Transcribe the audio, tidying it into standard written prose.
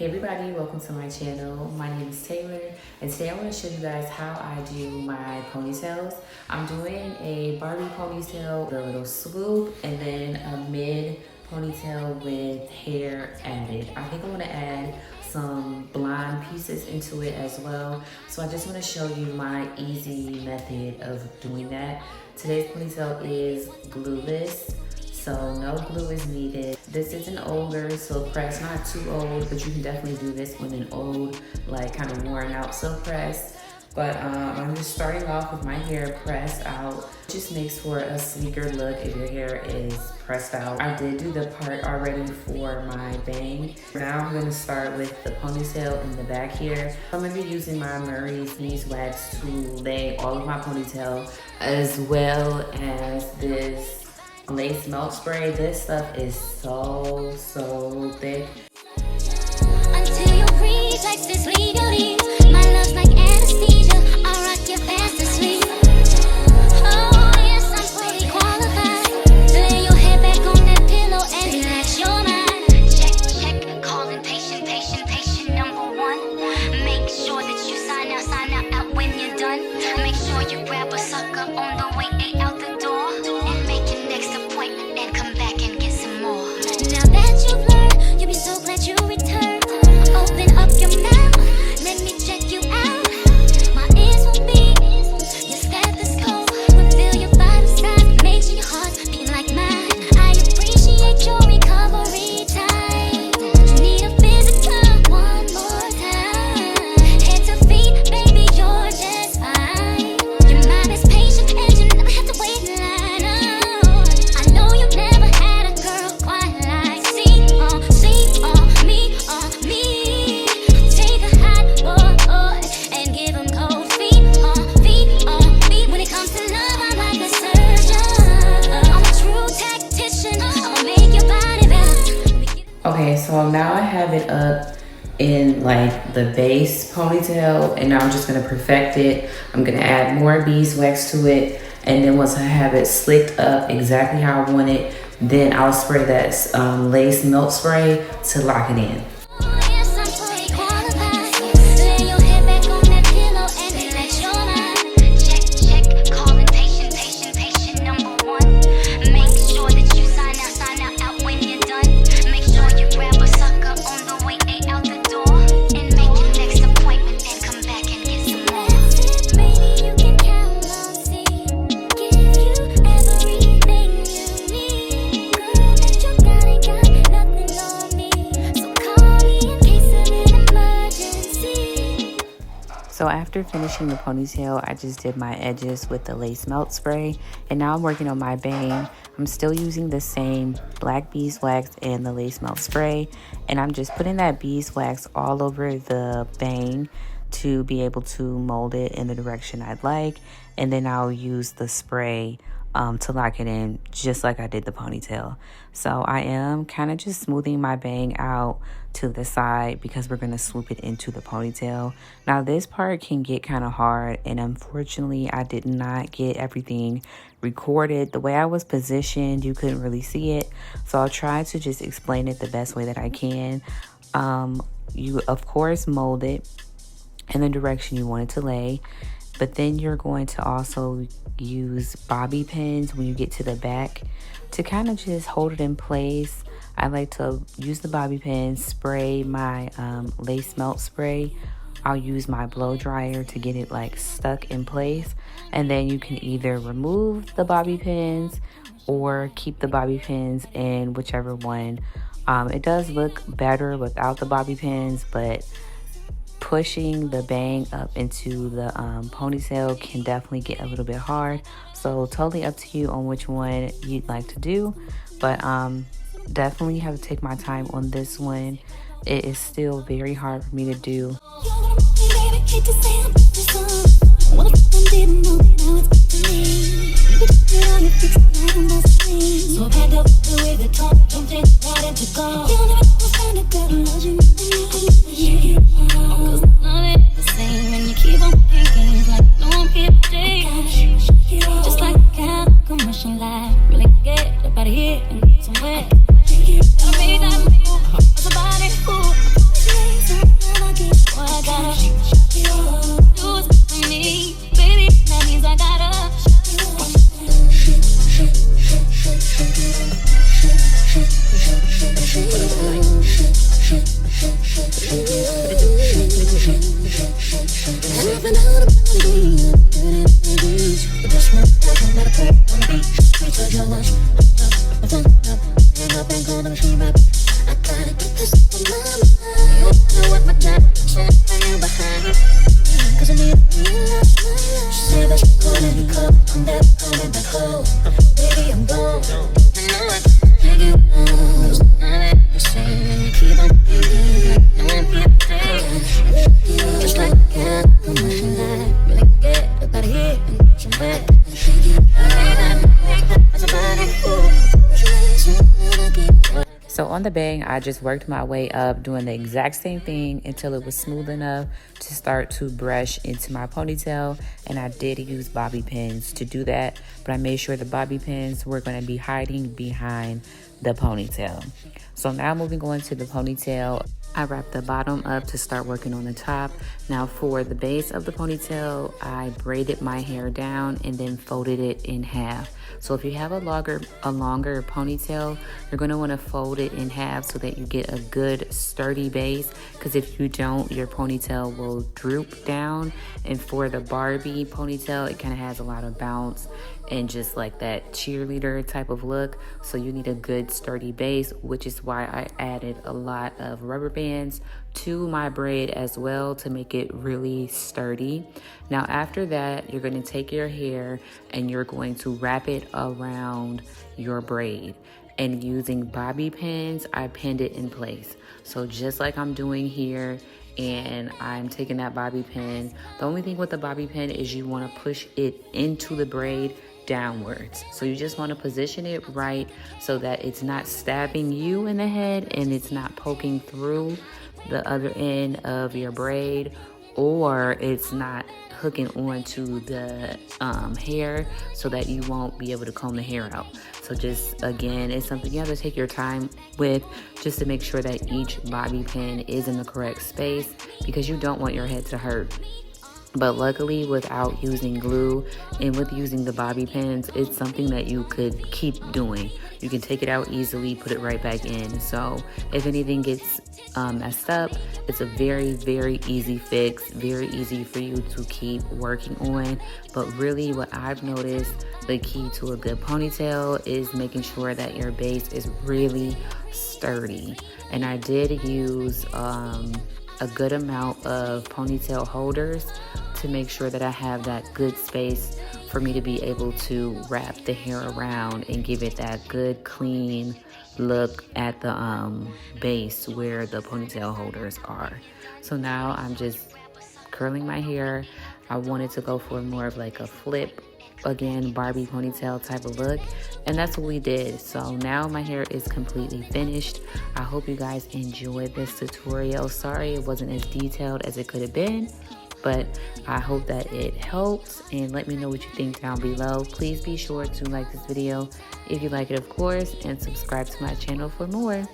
Hey everybody, welcome to my channel. My name is Taylor and today I want to show you guys how I do my ponytails. I'm doing a Barbie ponytail, a little swoop, and then a mid ponytail with hair added. I think I want to add some blonde pieces into it as well. So I just want to show you my easy method of doing that. Today's ponytail is glueless, so no glue is needed. This is an older silk press, not too old, but you can definitely do this with an old, like kind of worn out silk press. But I'm just starting off with my hair pressed out. It just makes for a sleeker look if your hair is pressed out. I did do the part already for my bang. Now I'm gonna start with the ponytail in the back here. I'm gonna be using my Murray's beeswax to lay all of my ponytail, as well as this lace melt spray. This stuff is so thick. Until you breathe like this legally. My love's like anesthesia. I'll rock you fast asleep. Oh yes, I'm fully qualified. Lay your head back on that pillow and relax your mind. Check, calling patient number one. Make sure that you sign out when you're done. Make sure you grab a sucker on the way out the door. And make your next appointment and come back and get some more. Now that you've learned, you'll be so glad you returned. Open up your mouth, let me check you out. My ears will be your stethoscope. Reveal your body size, make sure your heart's beating like mine. I appreciate your recovery time. You need a physical one more time. Head to feet, baby, you're just fine. Your mind is patient and you never have to wait in line. Oh, I know you never had a girl quite like sleep on me. Take a hot boy and give him cold feet on me. When it comes to love, I'm like a surgeon. I'm a true tactician. I'ma make your body better. Okay, so now I have it up in like the base ponytail, and now I'm just gonna perfect it. I'm gonna add more beeswax to it, and then once I have it slicked up exactly how I want it, then I'll spray that lace melt spray to lock it in. Oh yes, I'm fully qualified. Lay your head back on that pillow and relax your mind. Check, calling patient number one. Make sure that you sign out when you're done. Make sure you grab a sucker on the way out the door. And make your next appointment and come back and get some more. That's it, baby, you can count on C. Give you everything you need. Girl, that you got nothing on me. So call me in case of an emergency. So after finishing the ponytail, I just did my edges with the lace melt spray, and now I'm working on my bang. I'm still using the same black beeswax and the lace melt spray, and I'm just putting that beeswax all over the bang to be able to mold it in the direction I'd like, and then I'll use the spray to lock it in just like I did the ponytail. So I am kind of just smoothing my bang out to the side because we're going to swoop it into the ponytail. Now this part can get kind of hard, and unfortunately I did not get everything recorded. The way I was positioned, you couldn't really see it, so I'll try to just explain it the best way that I can. You of course mold it in the direction you want it to lay, but then you're going to also use bobby pins when you get to the back to kind of just hold it in place. I like to use the bobby pins, spray my lace melt spray. I'll use my blow dryer to get it like stuck in place, and then you can either remove the bobby pins or keep the bobby pins in, whichever one. It does look better without the bobby pins, but pushing the bang up into the ponytail can definitely get a little bit hard. So totally up to you on which one you'd like to do, but definitely have to take my time on this one. It is still very hard for me to do. Just like a commercial light, really get up out of here and somewhere. Gotta make that move, it's a body, ooh. So on the bang, I just worked my way up doing the exact same thing until it was smooth enough to start to brush into my ponytail. And I did use bobby pins to do that, but I made sure the bobby pins were going to be hiding behind the ponytail. So now moving on to the ponytail, I wrapped the bottom up to start working on the top. Now for the base of the ponytail, I braided my hair down and then folded it in half. So if you have a longer ponytail, you're going to want to fold it in half so that you get a good sturdy base, because if you don't, your ponytail will droop down. And for the Barbie ponytail, it kind of has a lot of bounce and just like that cheerleader type of look. So you need a good sturdy base, which is why I added a lot of rubber bands to my braid as well to make it really sturdy. Now after that, you're going to take your hair and you're going to wrap it around your braid, and using bobby pins, I pinned it in place. So just like I'm doing here, and I'm taking that bobby pin. The only thing with the bobby pin is you want to push it into the braid downwards. So you just want to position it right so that it's not stabbing you in the head and it's not poking through the other end of your braid, or it's not hooking onto the hair so that you won't be able to comb the hair out. So just again, it's something you have to take your time with, just to make sure that each bobby pin is in the correct space, because you don't want your head to hurt. But luckily, without using glue and with using the bobby pins, it's something that you could keep doing. You can take it out easily, put it right back in. So if anything gets messed up, it's a very, very easy fix, very easy for you to keep working on. But really what I've noticed, the key to a good ponytail is making sure that your base is really sturdy. And I did use a good amount of ponytail holders to make sure that I have that good space for me to be able to wrap the hair around and give it that good clean look at the base where the ponytail holders are. So now I'm just curling my hair. I wanted to go for more of like a flip, again, Barbie ponytail type of look, and that's what we did. So now my hair is completely finished. I hope you guys enjoyed this tutorial. Sorry it wasn't as detailed as it could have been, but I hope that it helped, and let me know what you think down below. Please be sure to like this video if you like it, of course, and subscribe to my channel for more.